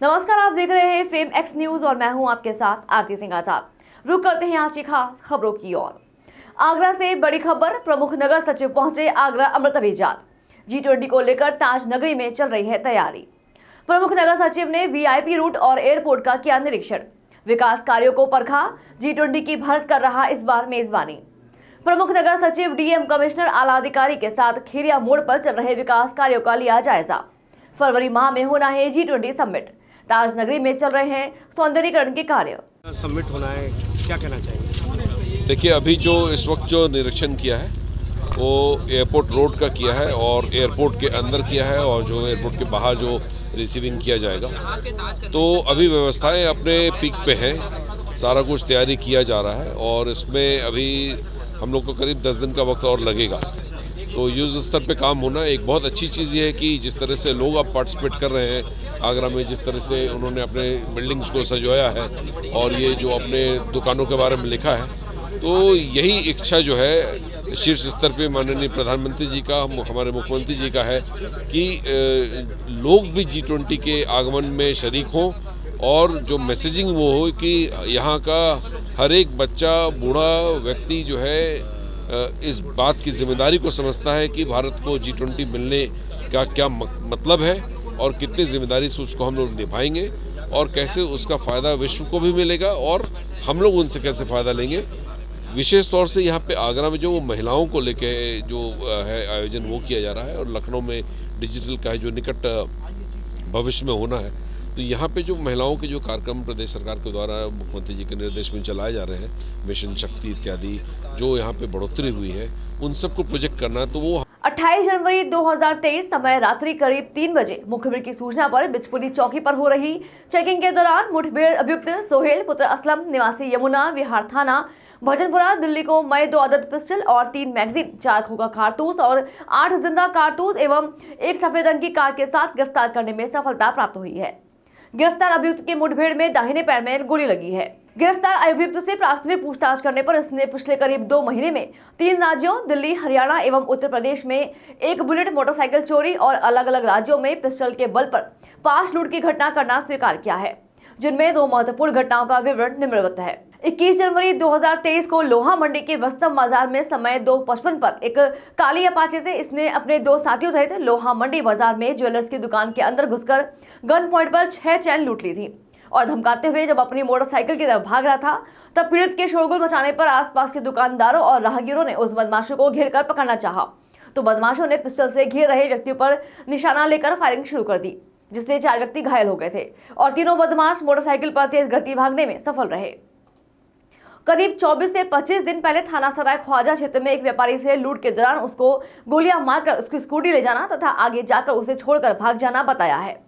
नमस्कार, आप देख रहे हैं फेम एक्स न्यूज और मैं हूं आपके साथ आरती सिंह आजाद। रुक करते हैं आज की खास खबरों की ओर। आगरा से बड़ी खबर, प्रमुख नगर सचिव पहुंचे आगरा अमृत अभिजात। G20 को लेकर ताज नगरी में चल रही है तैयारी। प्रमुख नगर सचिव ने VIP रूट और एयरपोर्ट का किया निरीक्षण, विकास कार्यों को परखा। G20 की भारत कर रहा इस बार मेजबानी। प्रमुख नगर सचिव DM कमिश्नर आला अधिकारी के साथ खीरिया मोड़ पर चल रहे विकास कार्यों का लिया जायजा। फरवरी माह में होना है G20 समिट। ताज नगरी में चल रहे हैं सौंदर्यीकरण के कार्य। समिट होना है, क्या कहना चाहेंगे? देखिए, अभी जो इस वक्त जो निरीक्षण किया है वो एयरपोर्ट रोड का किया है और एयरपोर्ट के अंदर किया है और जो एयरपोर्ट के बाहर जो रिसीविंग किया जाएगा। तो अभी व्यवस्थाएं अपने पीक पे हैं, सारा कुछ तैयारी किया जा रहा है और इसमें अभी हम लोग को करीब 10 दिन का वक्त और लगेगा। तो युद्ध स्तर पे काम होना एक बहुत अच्छी चीज़ ये है कि जिस तरह से लोग अब पार्टिसिपेट कर रहे हैं आगरा में, जिस तरह से उन्होंने अपने बिल्डिंग्स को सजवाया है और ये जो अपने दुकानों के बारे में लिखा है, तो यही इच्छा जो है शीर्ष स्तर पे माननीय प्रधानमंत्री जी का, हमारे मुख्यमंत्री जी का है कि लोग भी G20 के आगमन में शरीक हों और जो मैसेजिंग वो हो कि यहाँ का हर एक बच्चा, बूढ़ा व्यक्ति जो है इस बात की जिम्मेदारी को समझता है कि भारत को G20 मिलने का क्या मतलब है और कितनी जिम्मेदारी से उसको हम लोग निभाएंगे और कैसे उसका फ़ायदा विश्व को भी मिलेगा और हम लोग उनसे कैसे फ़ायदा लेंगे। विशेष तौर से यहाँ पे आगरा में जो महिलाओं को लेके जो है आयोजन वो किया जा रहा है और लखनऊ में डिजिटल का जो निकट भविष्य में होना है, तो यहाँ पे जो महिलाओं के जो कार्यक्रम प्रदेश सरकार के द्वारा मुख्यमंत्री जी के निर्देश में चलाए जा रहे हैं, मिशन शक्ति इत्यादि, जो यहाँ पे बढ़ोतरी हुई है, उन सबको प्रोजेक्ट करना। तो वो 28 जनवरी 2023 समय रात्रि करीब 3 बजे मुखबिर की सूचना पर बिचपुरी चौकी पर हो रही चेकिंग के दौरान मुठभेड़ अभियुक्त सोहेल पुत्र असलम निवासी यमुना विहार थाना भजनपुरा दिल्ली को मई 2 अदद पिस्टल और 3 मैगजीन, 4 खोखा कारतूस और 8 जिंदा कारतूस एवं एक सफेद रंग की कार के साथ गिरफ्तार करने में सफलता प्राप्त हुई है। गिरफ्तार अभियुक्त की मुठभेड़ में दाहिने पैर में गोली लगी है। गिरफ्तार अभियुक्त से प्राथमिक पूछताछ करने पर इसने पिछले करीब 2 महीने में 3 राज्यों दिल्ली, हरियाणा एवं उत्तर प्रदेश में एक बुलेट मोटरसाइकिल चोरी और अलग अलग राज्यों में पिस्टल के बल पर 5 लूट की घटना करना स्वीकार किया है, जिनमें 2 महत्वपूर्ण घटनाओं का विवरण निम्नवत है। 21 जनवरी 2023 को लोहा मंडी के वस्तम बाजार में समय 2:55 पर एक काली अपाचे से इसने अपने 2 साथियों सहित लोहा मंडी बाजार में ज्वेलर्स की दुकान के अंदर घुसकर गन पॉइंट पर 6 चैन लूट ली थी और धमकाते हुए जब अपनी मोटरसाइकिल की तरफ भाग रहा था, तब पीड़ित के शोरगुल मचाने पर आसपास के दुकानदारों और राहगीरों ने उस बदमाशों को घेर कर पकड़ना चाहा, तो बदमाशों ने पिस्टल से घेर रहे व्यक्तियों पर निशाना लेकर फायरिंग शुरू कर दी, जिससे 4 व्यक्ति घायल हो गए थे और तीनों बदमाश मोटरसाइकिल पर तेज गति भागने में सफल रहे। करीब 24 से 25 दिन पहले थाना सराय ख्वाजा क्षेत्र में एक व्यापारी से लूट के दौरान उसको गोलियां मारकर उसकी स्कूटी ले जाना तथा आगे जाकर उसे छोड़कर भाग जाना बताया है।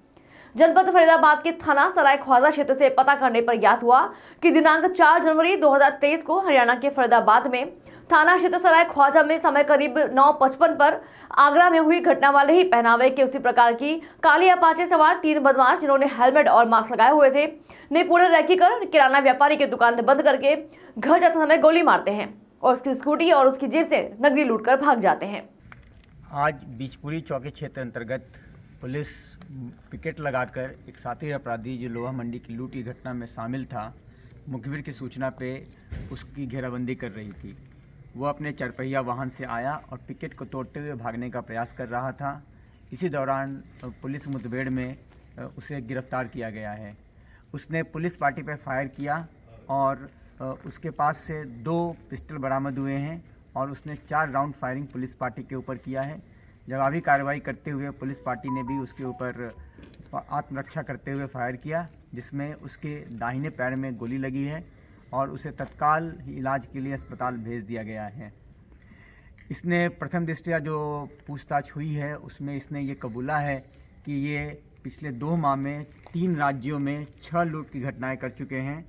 जनपद फरीदाबाद के थाना सराय ख्वाजा क्षेत्र से पता करने पर ज्ञात हुआ कि दिनांक 4 जनवरी 2023 को हरियाणा के फरीदाबाद में थाना क्षेत्र सराय ख्वाजा में समय करीब 9:55 पर आगरा में हुई घटना वाले ही पहनावे के उसी प्रकार की काली अपाचे सवार 3 बदमाश, जिन्होंने हेलमेट और मास्क लगाए हुए थे, ने पूरे रैकी कर किराना व्यापारी की दुकान बंद करके घर जाते समय गोली मारते हैं और उसकी स्कूटी और उसकी जेब से नकदी लूटकर भाग जाते हैं। आज बिचपुरी चौकी क्षेत्र अंतर्गत पुलिस पिकेट लगाकर एक साथी अपराधी जो लोहा मंडी की लूट की घटना में शामिल था, मुखबिर की सूचना पे उसकी घेराबंदी कर रही थी। वो अपने 4 पहिया वाहन से आया और पिकेट को तोड़ते हुए भागने का प्रयास कर रहा था। इसी दौरान पुलिस मुठभेड़ में उसे गिरफ्तार किया गया है। उसने पुलिस पार्टी पर फायर किया और उसके पास से 2 पिस्टल बरामद हुए हैं और उसने 4 राउंड फायरिंग पुलिस पार्टी के ऊपर किया है। जवाबी कार्रवाई करते हुए पुलिस पार्टी ने भी उसके ऊपर आत्मरक्षा करते हुए फायर किया, जिसमें उसके दाहिने पैर में गोली लगी है और उसे तत्काल इलाज के लिए अस्पताल भेज दिया गया है। इसने प्रथम दृष्टया जो पूछताछ हुई है उसमें इसने ये कबूला है कि ये पिछले 2 माह में 3 राज्यों में 6 लूट की घटनाएं कर चुके हैं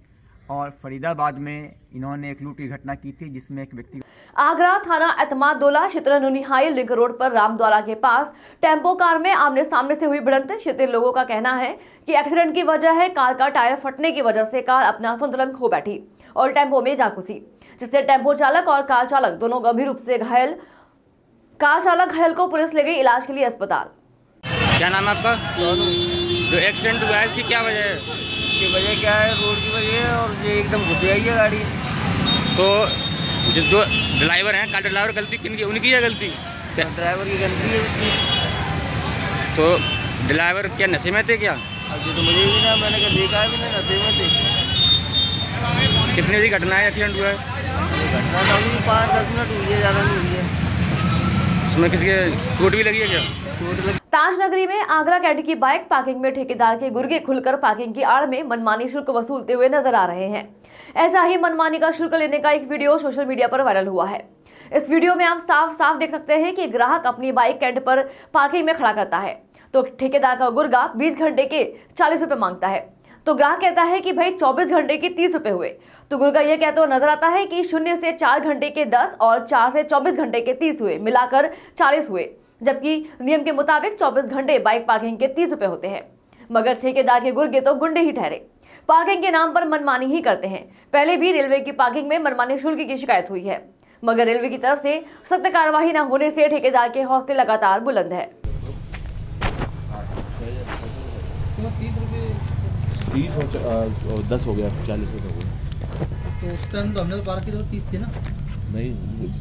और फरीदाबाद में इन्होंने एक लूट की घटना की थी, जिसमें एक व्यक्ति। आगरा थाना एतमादोला क्षेत्र नुनिहाई लिंक रोड पर रामद्वारा के पास टेम्पो कार में आमने सामने से हुई भिड़ंत। क्षेत्रीय लोगों का कहना है कि एक्सीडेंट की वजह है कार का टायर फटने की वजह से कार अपना संतुलन खो बैठी और टेम्पो में जा घुसी, जिससे टेम्पो चालक और कार चालक दोनों गंभीर रूप से घायल। कार चालक घायल को पुलिस ले गई इलाज के लिए अस्पताल। क्या नाम है आपका? जो एक्सीडेंट हुआ है इसकी क्या वजह है? इसकी वजह क्या है? रोड की वजह है और ये एकदम घुस आई है गाड़ी। तो जो ड्राइवर हैं, कार ड्राइवर, गलती किनकी? उनकी है गलती? ड्राइवर की गलती है उसकी। तो ड्राइवर क्या नशे में थे क्या? अब ये तो मुझे भी ना, मैंने क्या देखा है भी नहीं, नशे में थे। कितनी बड़ी घटना है, एक्सीडेंट हुआ है? ये घटना तो अभी 5-10 मिनट हुई है, ज़्यादा नहीं हुई है। उसमें किसी के चोट भी लगी है क्या? चोट लगी। ताज नगरी में आगरा कैंट की बाइक पार्किंग में ठेकेदार के गुर्गे खुलकर पार्किंग की आड़ में मनमानी शुल्क वसूलते हुए नजर आ रहे हैं। ऐसा ही मनमानी का शुल्क लेने का एक वीडियो सोशल मीडिया पर वायरल हुआ है। इस वीडियो में आप साफ साफ देख सकते हैं कि ग्राहक अपनी बाइक कैंट पर पार्किंग में खड़ा करता है तो ठेकेदार का गुर्गा 20 घंटे के 40 रुपए मांगता है। तो ग्राहक कहता है कि भाई 24 घंटे के 30 रुपए हुए। तो गुर्गा यह कहते हुए नजर आता है कि 0 से 4 घंटे के 10 और 4 से 24 घंटे के 30 हुए, मिलाकर 40 हुए, जबकि नियम के मुताबिक 24 घंटे बाइक पार्किंग के 30 रुपए होते हैं। मगर ठेकेदार के गुर्गे तो गुंडे ही ठहरे, पार्किंग के नाम पर मनमानी ही करते हैं। पहले भी रेलवे की पार्किंग में मनमानी शुल्क की शिकायत हुई है, मगर रेलवे की तरफ से सख्त कार्रवाई न होने से ठेकेदार के हौसले लगातार बुलंद है। 30 और 10 हो गया, 40 हो गया। तो उस टाइम तो हमने तो पार्क की तो 30 थी ना? नहीं,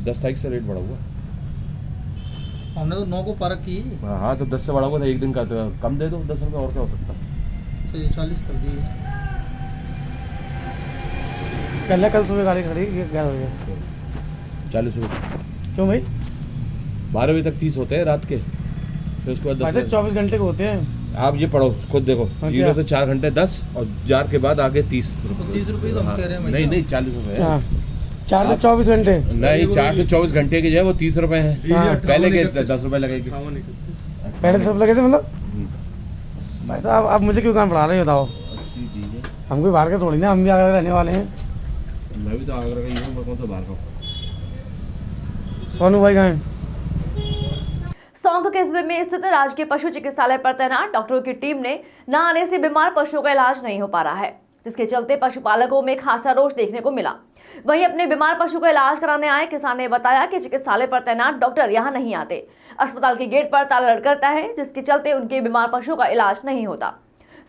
10 तारीख से रेट बढ़ा हुआ। हमने तो 9 को पार्क की। हाँ तो 10 से बढ़ा हुआ था, एक दिन का तो कम दे दो 10 रुपये, और क्या हो सकता। तो 40 कर दिए। कल सुबह गाड़ी खड़ी 11 बजे। 40 रुपये क्यों भाई? 12 बजे तक 30 होते हैं रात के, फिर उसके बाद 10। 24 घंटे के होते हैं। आप ये पढ़ो, खुद देखो, हाँ, 0 से 4 घंटे 10 और 4 के बाद आगे 30 तो 30 रुपये तो हम कह रहे हैं। नहीं 40 रुपये है। 4 से 24 घंटे नहीं, 4 से 24 घंटे के जो है वो 30 रुपये है। पहले के 10 रुपये लगेगी। पहले सब लगे थे मतलब। भाई साहब आप मुझे क्यों काम पढ़ा रहे हो बताओ? हम कोई बाहर के थोड़ी ना, हम भी आगरा रहने वाले हैं। मैं भी तो आगरा का ही हूँ, कौन सा बाहर का। सोनू भाई कहाँ हैं? सौंख कस्बे में स्थित राजकीय पशु चिकित्सालय पर तैनात डॉक्टरों की टीम ने न आने से बीमार पशुओं का इलाज नहीं हो पा रहा है, जिसके चलते पशुपालकों में खासा रोष देखने को मिला। वहीं अपने बीमार पशु का इलाज कराने आए किसान ने बताया कि चिकित्सालय पर तैनात डॉक्टर यहां नहीं आते, अस्पताल के गेट पर ताला लटकता है, जिसके चलते उनके बीमार पशु का इलाज नहीं होता।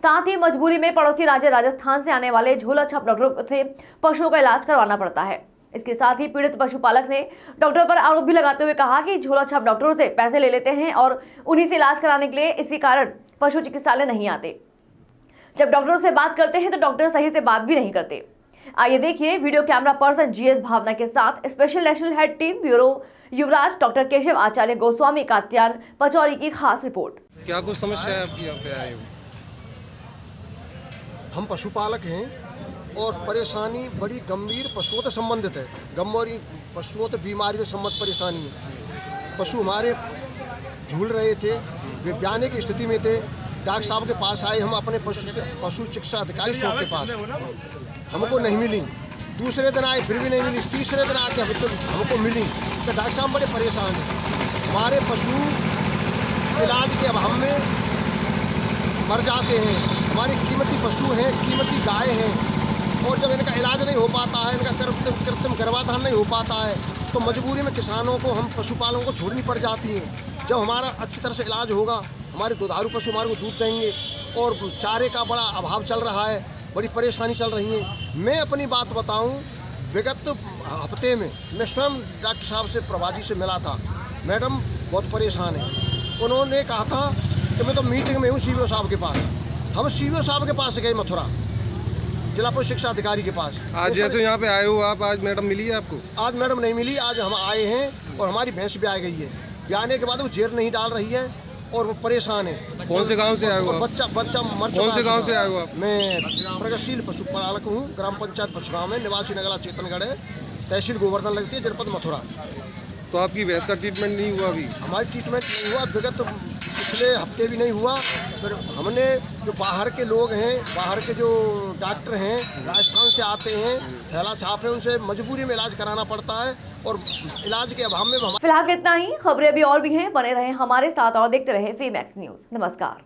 साथ ही मजबूरी में पड़ोसी राज्य राजस्थान से आने वाले झोला छाप डॉक्टरों से पशुओं का इलाज करवाना पड़ता है। इसके साथ ही पीड़ित पशुपालक ने डॉक्टर पर आरोप भी लगाते हुए कहा कि झोला छाप डॉक्टरों से पैसे ले लेते हैं और उन्हीं से इलाज कराने के लिए इसी कारण पशु चिकित्सालय नहीं आते। जब डॉक्टरों से बात करते हैं तो डॉक्टर सही से बात भी नहीं करते। आइए देखिए video camera person GS Bhavna के साथ special national head team bureau Yuvraj doctor Keshav Acharya Goswami Katyayan Pachauri की खास रिपोर्ट। क्या कुछ समस्या है आपकी यहाँ पे आए हो? हम पशुपालक हैं और परेशानी बड़ी गंभीर पशुओं से संबंधित है। गंभीर पशुओं से बीमारी से संबंधित परेशानी है। पशु हमारे झूल रहे थे, वे ब्याने की स्थिति में थे। डॉक्टर साहब के पास आए हम अपने पशु चिकित्सा अधिकारी शॉप के पास, हमको नहीं मिली। दूसरे दिन आए फिर भी नहीं मिली। तीसरे दिन आके हमको मिली तो डॉक्टर साहब बड़े परेशान हैं। हमारे पशु इलाज के अभाव में मर जाते हैं। हमारे कीमती पशु हैं, कीमती गाय हैं, और जब इनका इलाज नहीं हो पाता है, इनका कृत्रिम गर्भाधान नहीं हो पाता है, तो मजबूरी में किसानों को, हम पशुपालकों को छोड़नी पड़ जाती है। जब हमारा अच्छी तरह से इलाज होगा, हमारे दुधारू पशु हमारे को दूध देंगे, और चारे का बड़ा अभाव चल रहा है, बड़ी परेशानी चल रही है। मैं अपनी बात बताऊं, विगत हफ्ते में मैं स्वयं डॉक्टर साहब से, प्रभाजी से मिला था। मैडम बहुत परेशान है। उन्होंने कहा था कि मैं तो मीटिंग में हूँ सीवीओ साहब के पास। हम सीवीओ साहब के पास गए, मथुरा जिला पशु शिक्षा अधिकारी के पास। आज जैसे यहाँ पे आए हो आप, आज मैडम मिली है आपको? आज मैडम नहीं मिली। आज हम आए हैं और हमारी भैंस भी आ गई है। ब्याने के बाद वो जेर नहीं डाल रही है और वो परेशान है। कौन से गांव से आए हो आप? बच्चा मर चुका। कौन से गांव से आए हो आप? मैं प्रगतिशील पशुपालक हूँ, ग्राम पंचायत पशुगांव में, निवासी नगला चेतनगढ़ है, तहसील गोवर्धन लगती है, जनपद मथुरा। तो आपकी भैंस का ट्रीटमेंट नहीं हुआ अभी? हमारी ट्रीटमेंट नहीं हुआ, विगत पिछले हफ्ते भी नहीं हुआ। फिर हमने जो बाहर के लोग हैं, बाहर के जो डॉक्टर हैं, राजस्थान से आते हैं, थैला छाप है, उनसे मजबूरी में इलाज कराना पड़ता है, और इलाज के अभाव में फिलहाल इतना ही। खबरें अभी और भी हैं, बने रहे हमारे साथ और देखते रहे फेमैक्स न्यूज। नमस्कार।